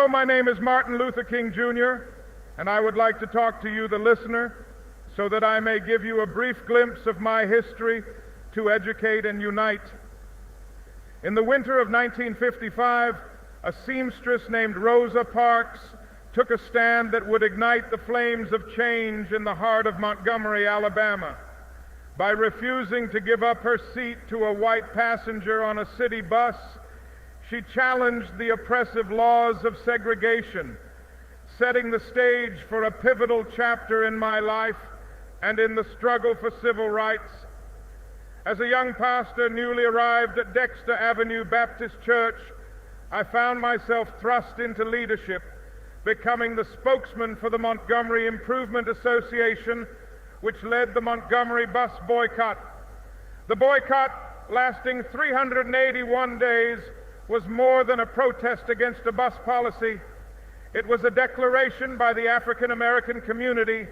Hello, my name is Martin Luther King Jr., and I would like to talk to you, the listener, so that I may give you a brief glimpse of my history to educate and unite. In the winter of 1955, a seamstress named Rosa Parks took a stand that would ignite the flames of change in the heart of Montgomery, Alabama. By refusing to give up her seat to a white passenger on a city bus, she challenged the oppressive laws of segregation, setting the stage for a pivotal chapter in my life and in the struggle for civil rights. As a young pastor newly arrived at Dexter Avenue Baptist Church, I found myself thrust into leadership, becoming the spokesman for the Montgomery Improvement Association, which led the Montgomery bus boycott. The boycott, lasting 381 days, was more than a protest against a bus policy. It was a declaration by the African American community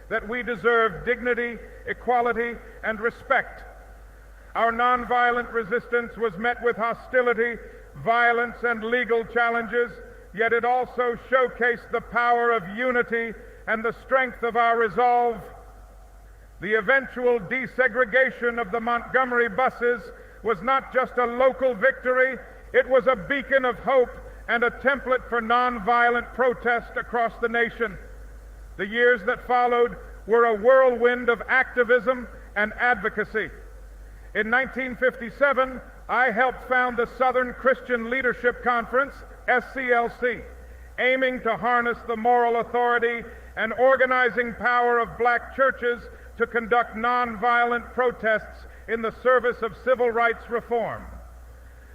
that we deserve dignity, equality, and respect. Our nonviolent resistance was met with hostility, violence, and legal challenges, yet it also showcased the power of unity and the strength of our resolve. The eventual desegregation of the Montgomery buses was not just a local victory, it was a beacon of hope and a template for nonviolent protest across the nation. The years that followed were a whirlwind of activism and advocacy. In 1957, I helped found the Southern Christian Leadership Conference, SCLC, aiming to harness the moral authority and organizing power of black churches to conduct nonviolent protests in the service of civil rights reform.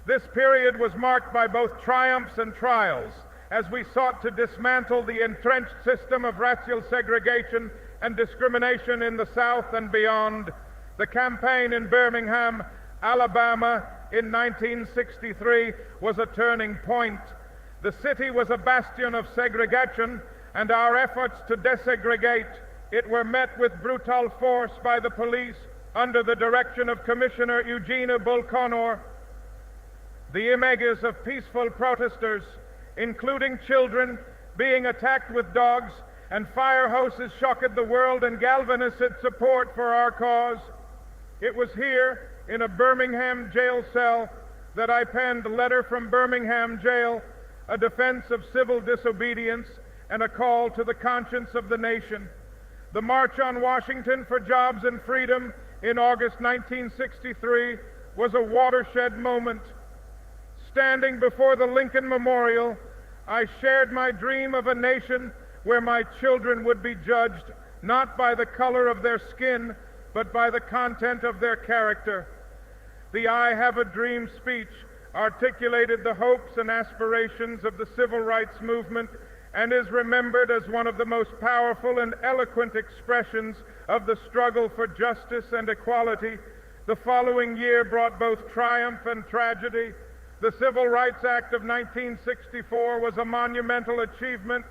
This period was marked by both triumphs and trials as we sought to dismantle the entrenched system of racial segregation and discrimination in the South and beyond. The campaign in Birmingham, Alabama in 1963 was a turning point. The city was a bastion of segregation, and our efforts to desegregate it were met with brutal force by the police under the direction of Commissioner Eugenia Bull Connor. The images of peaceful protesters, including children, being attacked with dogs, and fire hoses shocked the world and galvanized its support for our cause. It was here, in a Birmingham jail cell, that I penned Letter from Birmingham Jail, a defense of civil disobedience and a call to the conscience of the nation. The March on Washington for Jobs and Freedom in August 1963 was a watershed moment. Standing before the Lincoln Memorial, I shared my dream of a nation where my children would be judged not by the color of their skin, but by the content of their character. The I Have a Dream speech articulated the hopes and aspirations of the civil rights movement and is remembered as one of the most powerful and eloquent expressions of the struggle for justice and equality. The following year brought both triumph and tragedy. The Civil Rights Act of 1964 was a monumental achievement,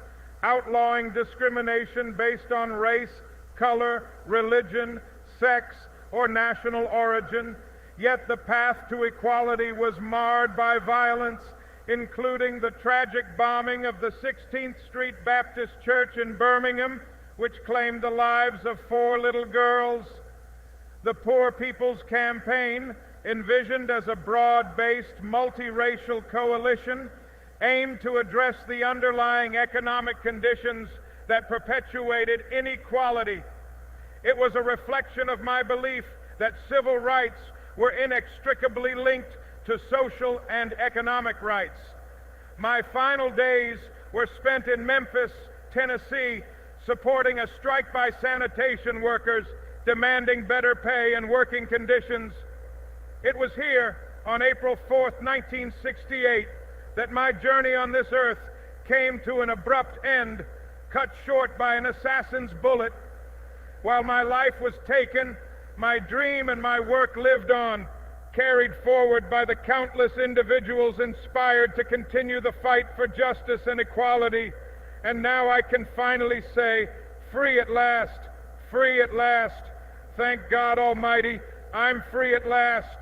outlawing discrimination based on race, color, religion, sex, or national origin. Yet the path to equality was marred by violence, including the tragic bombing of the 16th Street Baptist Church in Birmingham, which claimed the lives of 4 little girls. The Poor People's Campaign, envisioned as a broad-based, multiracial coalition, aimed to address the underlying economic conditions that perpetuated inequality. It was a reflection of my belief that civil rights were inextricably linked to social and economic rights. My final days were spent in Memphis, Tennessee, supporting a strike by sanitation workers demanding better pay and working conditions. It was here on April 4th, 1968, that my journey on this earth came to an abrupt end, cut short by an assassin's bullet. While my life was taken, my dream and my work lived on, carried forward by the countless individuals inspired to continue the fight for justice and equality. And now I can finally say, free at last, free at last. Thank God Almighty, I'm free at last.